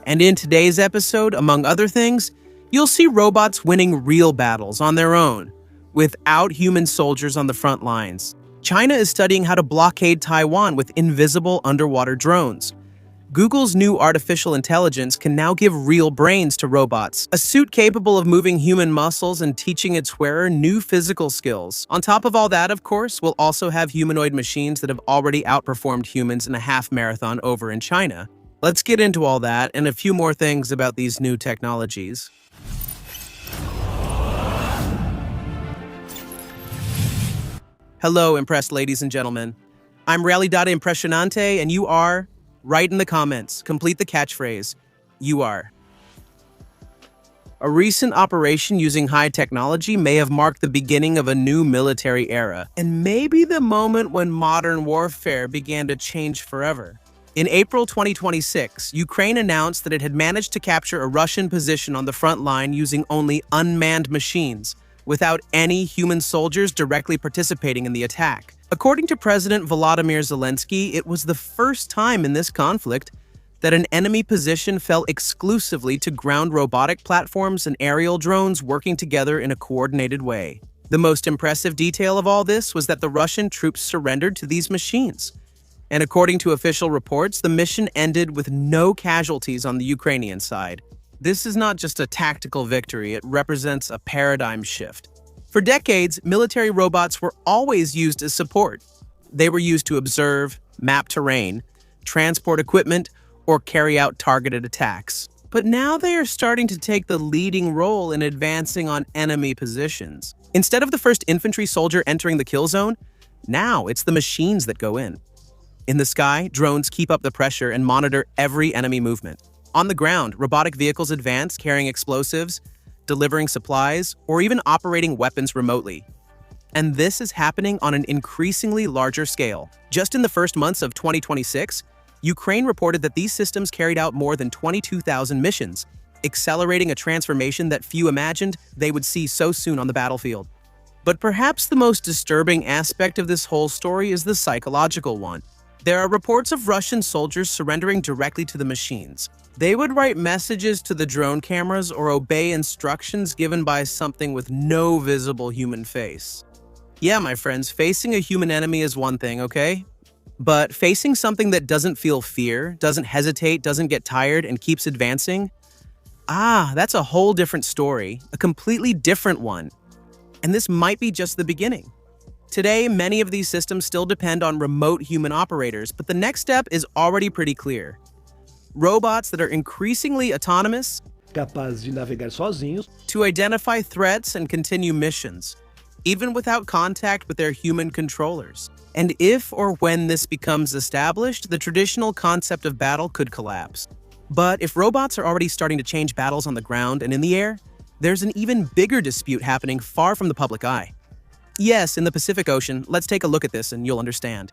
And in today's episode, among other things, you'll see robots winning real battles on their own, without human soldiers on the front lines. China is studying how to blockade Taiwan with invisible underwater drones. Google's new artificial intelligence can now give real brains to robots, a suit capable of moving human muscles and teaching its wearer new physical skills. On top of all that, of course, we'll also have humanoid machines that have already outperformed humans in a half marathon over in China. Let's get into all that and a few more things about these new technologies. Hello, impressed ladies and gentlemen. I'm Realidad Impresionante, and you are... Write in the comments, complete the catchphrase, you are. A recent operation using high technology may have marked the beginning of a new military era, and maybe the moment when modern warfare began to change forever. In April 2026, Ukraine announced that it had managed to capture a Russian position on the front line using only unmanned machines, without any human soldiers directly participating in the attack. According to President Volodymyr Zelensky, it was the first time in this conflict that an enemy position fell exclusively to ground robotic platforms and aerial drones working together in a coordinated way. The most impressive detail of all this was that the Russian troops surrendered to these machines. And according to official reports, the mission ended with no casualties on the Ukrainian side. This is not just a tactical victory, it represents a paradigm shift. For decades, military robots were always used as support. They were used to observe, map terrain, transport equipment, or carry out targeted attacks. But now they are starting to take the leading role in advancing on enemy positions. Instead of the first infantry soldier entering the kill zone, now it's the machines that go in. In the sky, drones keep up the pressure and monitor every enemy movement. On the ground, robotic vehicles advance, carrying explosives, delivering supplies, or even operating weapons remotely. And this is happening on an increasingly larger scale. Just in the first months of 2026, Ukraine reported that these systems carried out more than 22,000 missions, accelerating a transformation that few imagined they would see so soon on the battlefield. But perhaps the most disturbing aspect of this whole story is the psychological one. There are reports of Russian soldiers surrendering directly to the machines. They would write messages to the drone cameras or obey instructions given by something with no visible human face. Yeah, my friends, facing a human enemy is one thing, okay? But facing something that doesn't feel fear, doesn't hesitate, doesn't get tired, and keeps advancing? That's a whole different story, a completely different one. And this might be just the beginning. Today, many of these systems still depend on remote human operators, but the next step is already pretty clear. Robots that are increasingly autonomous, capazes de navegar sozinhos, to identify threats and continue missions, even without contact with their human controllers. And if or when this becomes established, the traditional concept of battle could collapse. But if robots are already starting to change battles on the ground and in the air, there's an even bigger dispute happening far from the public eye. Yes, in the Pacific Ocean. Let's take a look at this and you'll understand.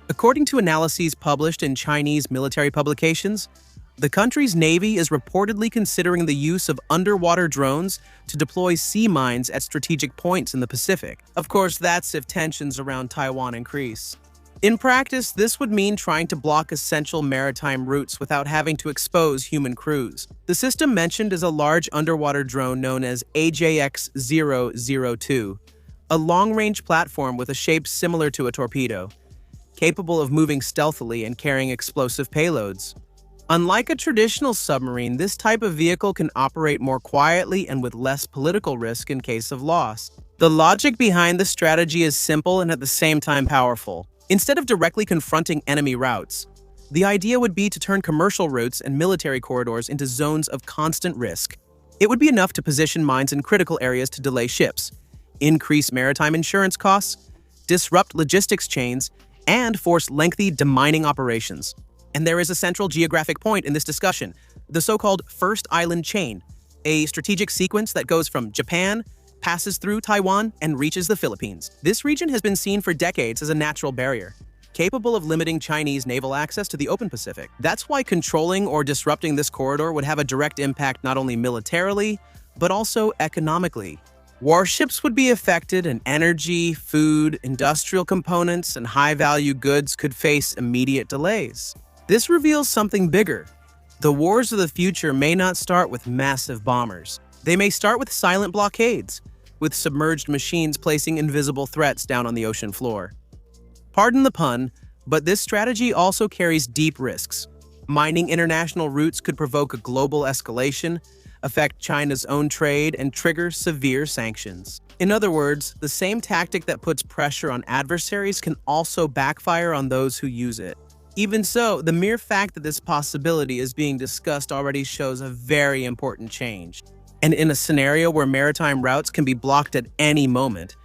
According to analyses published in Chinese military publications, the country's navy is reportedly considering the use of underwater drones to deploy sea mines at strategic points in the Pacific. Of course, that's if tensions around Taiwan increase. In practice, this would mean trying to block essential maritime routes without having to expose human crews. The system mentioned is a large underwater drone known as AJX-002, a long-range platform with a shape similar to a torpedo, capable of moving stealthily and carrying explosive payloads. Unlike a traditional submarine, this type of vehicle can operate more quietly and with less political risk in case of loss. The logic behind the strategy is simple and at the same time powerful. Instead of directly confronting enemy routes, the idea would be to turn commercial routes and military corridors into zones of constant risk. It would be enough to position mines in critical areas to delay ships, increase maritime insurance costs, disrupt logistics chains, and force lengthy demining operations. And there is a central geographic point in this discussion, the so-called First Island Chain, a strategic sequence that goes from Japan, passes through Taiwan, and reaches the Philippines. This region has been seen for decades as a natural barrier, capable of limiting Chinese naval access to the open Pacific. That's why controlling or disrupting this corridor would have a direct impact not only militarily, but also economically. Warships would be affected, and energy, food, industrial components, and high-value goods could face immediate delays. This reveals something bigger. The wars of the future may not start with massive bombers. They may start with silent blockades, with submerged machines placing invisible threats down on the ocean floor. Pardon the pun, but this strategy also carries deep risks. Mining international routes could provoke a global escalation, affect China's own trade, and trigger severe sanctions. In other words, the same tactic that puts pressure on adversaries can also backfire on those who use it. Even so, the mere fact that this possibility is being discussed already shows a very important change. And in a scenario where maritime routes can be blocked at any moment,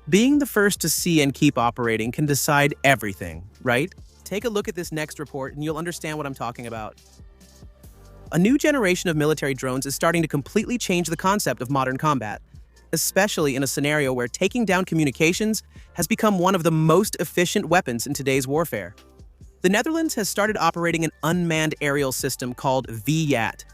being the first to see and keep operating can decide everything, right? Take a look at this next report and you'll understand what I'm talking about. A new generation of military drones is starting to completely change the concept of modern combat, especially in a scenario where taking down communications has become one of the most efficient weapons in today's warfare. The Netherlands has started operating an unmanned aerial system called VYAT,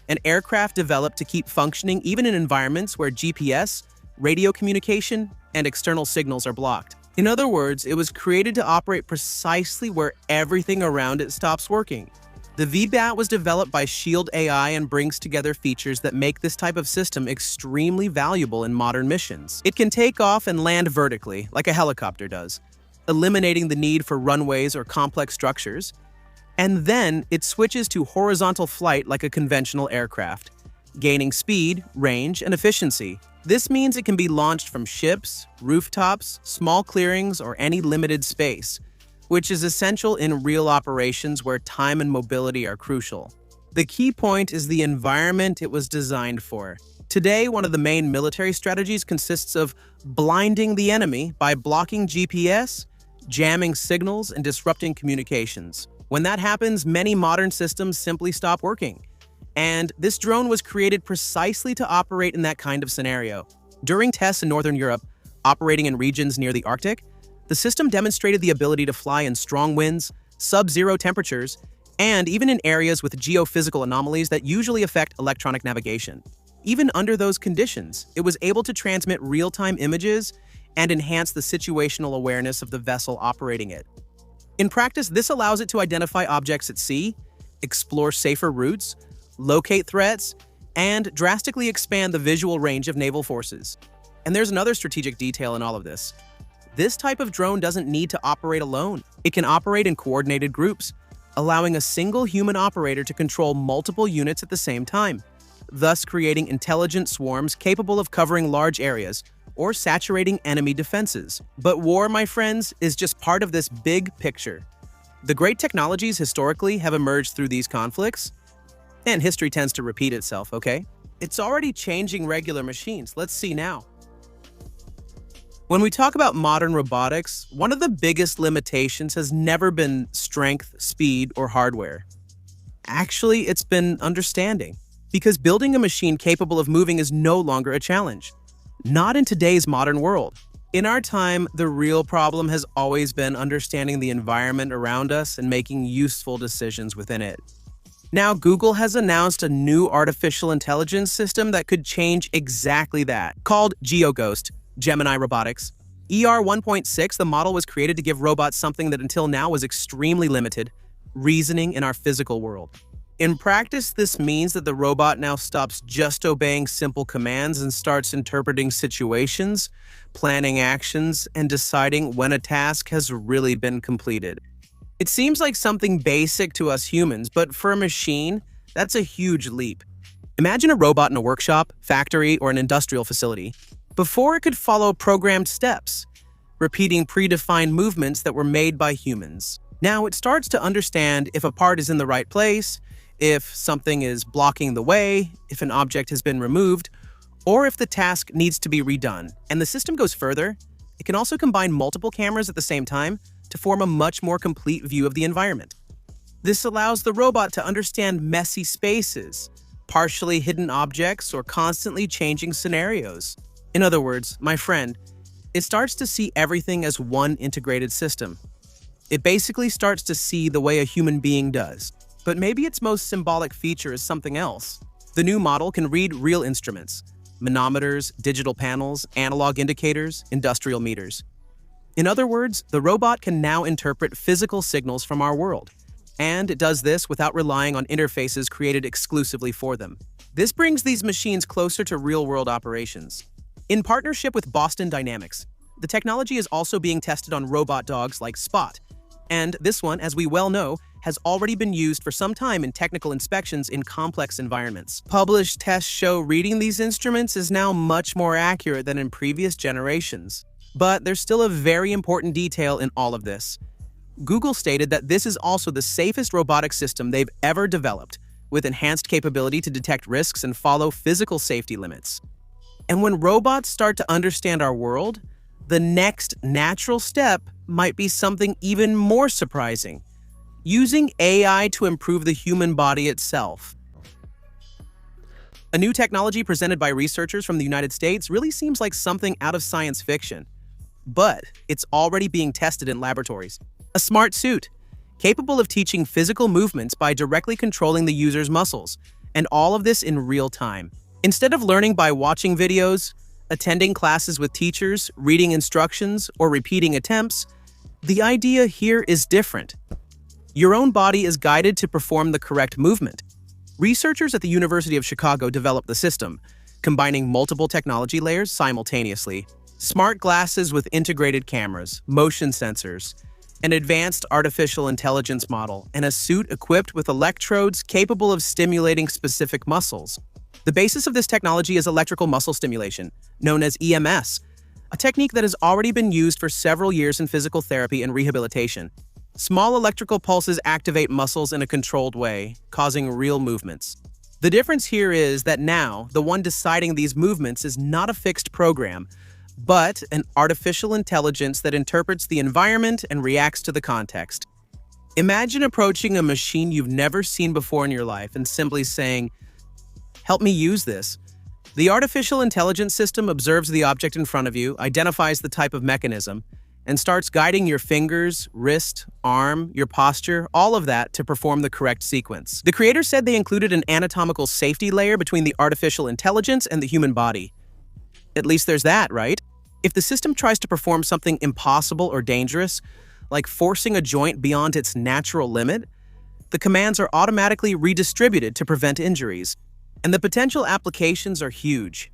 an aircraft developed to keep functioning even in environments where GPS, radio communication, and external signals are blocked. In other words, it was created to operate precisely where everything around it stops working. The VBAT was developed by Shield AI and brings together features that make this type of system extremely valuable in modern missions. It can take off and land vertically, like a helicopter does, eliminating the need for runways or complex structures, and then it switches to horizontal flight like a conventional aircraft, gaining speed, range, and efficiency. This means it can be launched from ships, rooftops, small clearings, or any limited space, which is essential in real operations where time and mobility are crucial. The key point is the environment it was designed for. Today, one of the main military strategies consists of blinding the enemy by blocking GPS, jamming signals, and disrupting communications. When that happens, many modern systems simply stop working. And this drone was created precisely to operate in that kind of scenario. During tests in Northern Europe, operating in regions near the Arctic, the system demonstrated the ability to fly in strong winds, sub-zero temperatures, and even in areas with geophysical anomalies that usually affect electronic navigation. Even under those conditions, it was able to transmit real-time images and enhance the situational awareness of the vessel operating it. In practice, this allows it to identify objects at sea, explore safer routes, locate threats, and drastically expand the visual range of naval forces. And there's another strategic detail in all of this. This type of drone doesn't need to operate alone. It can operate in coordinated groups, allowing a single human operator to control multiple units at the same time, thus creating intelligent swarms capable of covering large areas or saturating enemy defenses. But war, my friends, is just part of this big picture. The great technologies historically have emerged through these conflicts, and history tends to repeat itself, okay? It's already changing regular machines. Let's see now. When we talk about modern robotics, one of the biggest limitations has never been strength, speed, or hardware. Actually, it's been understanding, because building a machine capable of moving is no longer a challenge. Not in today's modern world. In our time, the real problem has always been understanding the environment around us and making useful decisions within it. Now, Google has announced a new artificial intelligence system that could change exactly that, called GeoGhost, Gemini Robotics. ER 1.6, the model was created to give robots something that until now was extremely limited: reasoning in our physical world. In practice, this means that the robot now stops just obeying simple commands and starts interpreting situations, planning actions, and deciding when a task has really been completed. It seems like something basic to us humans, but for a machine, that's a huge leap. Imagine a robot in a workshop, factory, or an industrial facility. Before, it could follow programmed steps, repeating predefined movements that were made by humans. Now it starts to understand if a part is in the right place, if something is blocking the way, if an object has been removed, or if the task needs to be redone. And the system goes further. It can also combine multiple cameras at the same time to form a much more complete view of the environment. This allows the robot to understand messy spaces, partially hidden objects, or constantly changing scenarios. In other words, my friend, it starts to see everything as one integrated system. It basically starts to see the way a human being does. But maybe its most symbolic feature is something else. The new model can read real instruments: manometers, digital panels, analog indicators, industrial meters. In other words, the robot can now interpret physical signals from our world. And it does this without relying on interfaces created exclusively for them. This brings these machines closer to real-world operations. In partnership with Boston Dynamics, the technology is also being tested on robot dogs like Spot. And this one, as we well know, has already been used for some time in technical inspections in complex environments. Published tests show reading these instruments is now much more accurate than in previous generations. But there's still a very important detail in all of this. Google stated that this is also the safest robotic system they've ever developed, with enhanced capability to detect risks and follow physical safety limits. And when robots start to understand our world, the next natural step might be something even more surprising: using AI to improve the human body itself. A new technology presented by researchers from the United States really seems like something out of science fiction, but it's already being tested in laboratories. A smart suit, capable of teaching physical movements by directly controlling the user's muscles, and all of this in real time. Instead of learning by watching videos, attending classes with teachers, reading instructions, or repeating attempts, the idea here is different. Your own body is guided to perform the correct movement. Researchers at the University of Chicago developed the system, combining multiple technology layers simultaneously. Smart glasses with integrated cameras, motion sensors, an advanced artificial intelligence model, and a suit equipped with electrodes capable of stimulating specific muscles. The basis of this technology is electrical muscle stimulation, known as EMS, a technique that has already been used for several years in physical therapy and rehabilitation. Small electrical pulses activate muscles in a controlled way, causing real movements. The difference here is that now, the one deciding these movements is not a fixed program, but an artificial intelligence that interprets the environment and reacts to the context. Imagine approaching a machine you've never seen before in your life and simply saying, "Help me use this." The artificial intelligence system observes the object in front of you, identifies the type of mechanism, and starts guiding your fingers, wrist, arm, your posture, all of that to perform the correct sequence. The creators said they included an anatomical safety layer between the artificial intelligence and the human body. At least there's that, right? If the system tries to perform something impossible or dangerous, like forcing a joint beyond its natural limit, the commands are automatically redistributed to prevent injuries. And the potential applications are huge.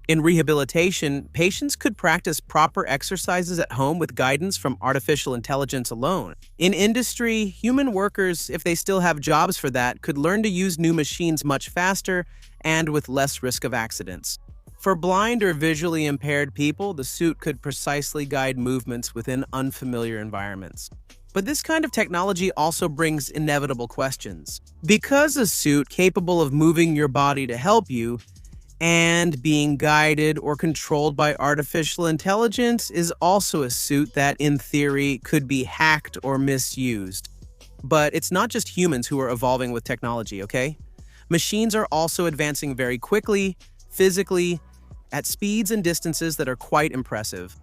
In rehabilitation, patients could practice proper exercises at home with guidance from artificial intelligence alone. In industry, human workers, if they still have jobs for that, could learn to use new machines much faster and with less risk of accidents. For blind or visually impaired people, the suit could precisely guide movements within unfamiliar environments. But this kind of technology also brings inevitable questions. Because a suit capable of moving your body to help you and being guided or controlled by artificial intelligence is also a suit that, in theory, could be hacked or misused. But it's not just humans who are evolving with technology, okay? Machines are also advancing very quickly, physically, at speeds and distances that are quite impressive.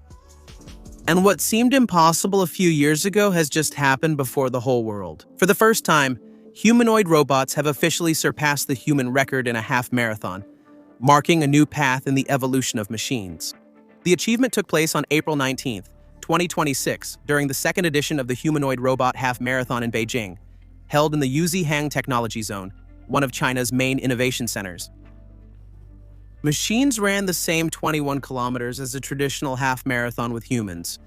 And what seemed impossible a few years ago has just happened before the whole world. For the first time, humanoid robots have officially surpassed the human record in a half marathon, marking a new path in the evolution of machines. The achievement took place on April 19th, 2026, during the second edition of the Humanoid Robot Half Marathon in Beijing, held in the Yuzhihang Technology Zone, one of China's main innovation centers. Machines ran the same 21 kilometers as a traditional half marathon with humans.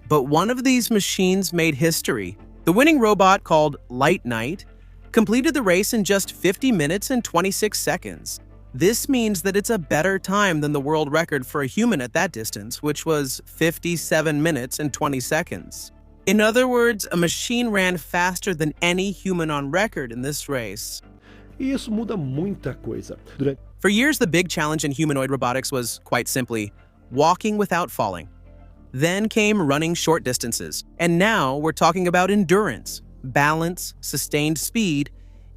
But one of these machines made history. The winning robot, called Light Knight, completed the race in just 50 minutes and 26 seconds. This means that it's a better time than the world record for a human at that distance, which was 57 minutes and 20 seconds. In other words, a machine ran faster than any human on record in this race. E isso muda muita coisa. For years, the big challenge in humanoid robotics was, quite simply, walking without falling. Then came running short distances. And now we're talking about endurance, balance, sustained speed,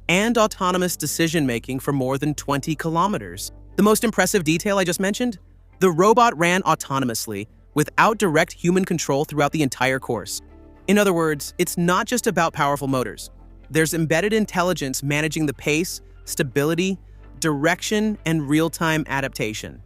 and autonomous decision-making for more than 20 kilometers. The most impressive detail I just mentioned? The robot ran autonomously, without direct human control throughout the entire course. In other words, it's not just about powerful motors. There's embedded intelligence managing the pace, stability, direction, and real-time adaptation.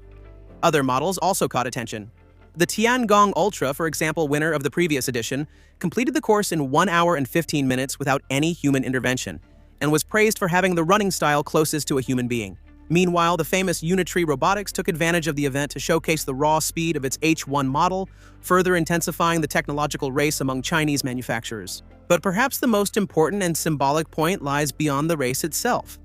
Other models also caught attention. The Tiangong Ultra, for example, winner of the previous edition, completed the course in 1 hour and 15 minutes without any human intervention, and was praised for having the running style closest to a human being. Meanwhile, the famous Unitree Robotics took advantage of the event to showcase the raw speed of its H1 model, further intensifying the technological race among Chinese manufacturers. But perhaps the most important and symbolic point lies beyond the race itself.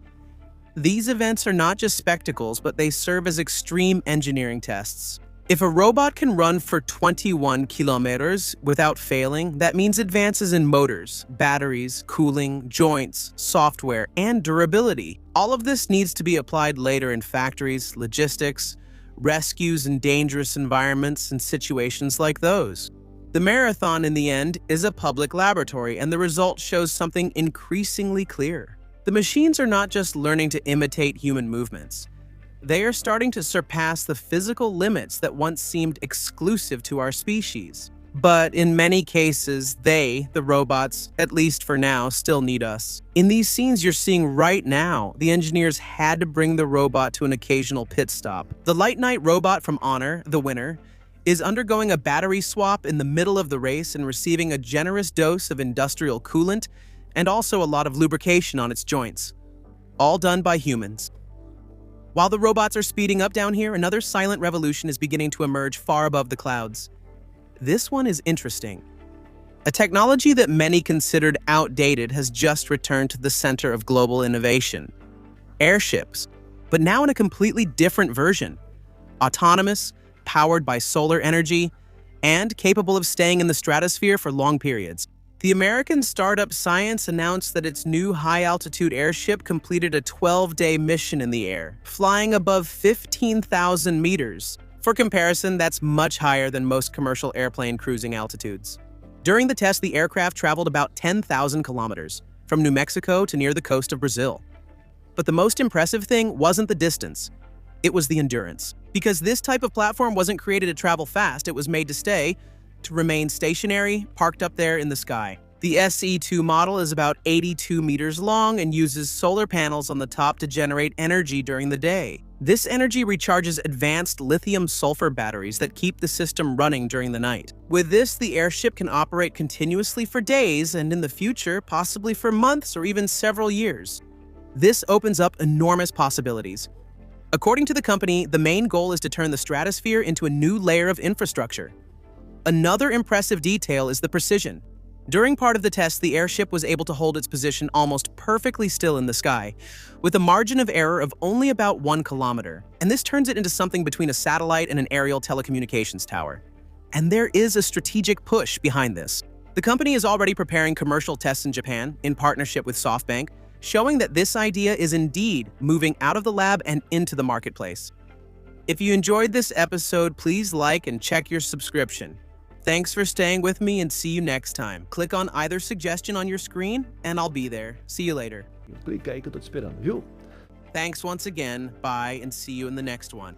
These events are not just spectacles, but they serve as extreme engineering tests. If a robot can run for 21 kilometers without failing, that means advances in motors, batteries, cooling, joints, software, and durability. All of this needs to be applied later in factories, logistics, rescues in dangerous environments, and situations like those. The marathon, in the end, is a public laboratory, and the result shows something increasingly clear. The machines are not just learning to imitate human movements. They are starting to surpass the physical limits that once seemed exclusive to our species. But in many cases, they, the robots, at least for now, still need us. In these scenes you're seeing right now, the engineers had to bring the robot to an occasional pit stop. The Light Knight robot from Honor, the winner, is undergoing a battery swap in the middle of the race and receiving a generous dose of industrial coolant and also a lot of lubrication on its joints. All done by humans. While the robots are speeding up down here, another silent revolution is beginning to emerge far above the clouds. This one is interesting. A technology that many considered outdated has just returned to the center of global innovation. Airships, but now in a completely different version. Autonomous, powered by solar energy, and capable of staying in the stratosphere for long periods. The American startup Science announced that its new high-altitude airship completed a 12-day mission in the air, flying above 15,000 meters. For comparison, that's much higher than most commercial airplane cruising altitudes. During the test, the aircraft traveled about 10,000 kilometers, from New Mexico to near the coast of Brazil. But the most impressive thing wasn't the distance, it was the endurance. Because this type of platform wasn't created to travel fast, it was made to stay, to remain stationary, parked up there in the sky. The SE2 model is about 82 meters long and uses solar panels on the top to generate energy during the day. This energy recharges advanced lithium-sulfur batteries that keep the system running during the night. With this, the airship can operate continuously for days and in the future, possibly for months or even several years. This opens up enormous possibilities. According to the company, the main goal is to turn the stratosphere into a new layer of infrastructure. Another impressive detail is the precision. During part of the test, the airship was able to hold its position almost perfectly still in the sky, with a margin of error of only about 1 kilometer, and this turns it into something between a satellite and an aerial telecommunications tower. And there is a strategic push behind this. The company is already preparing commercial tests in Japan, in partnership with SoftBank, showing that this idea is indeed moving out of the lab and into the marketplace. If you enjoyed this episode, please like and check your subscription. Thanks for staying with me and see you next time. Click on either suggestion on your screen and I'll be there. See you later. Clica aí que eu tô te esperando, viu? Thanks once again. Bye and see you in the next one.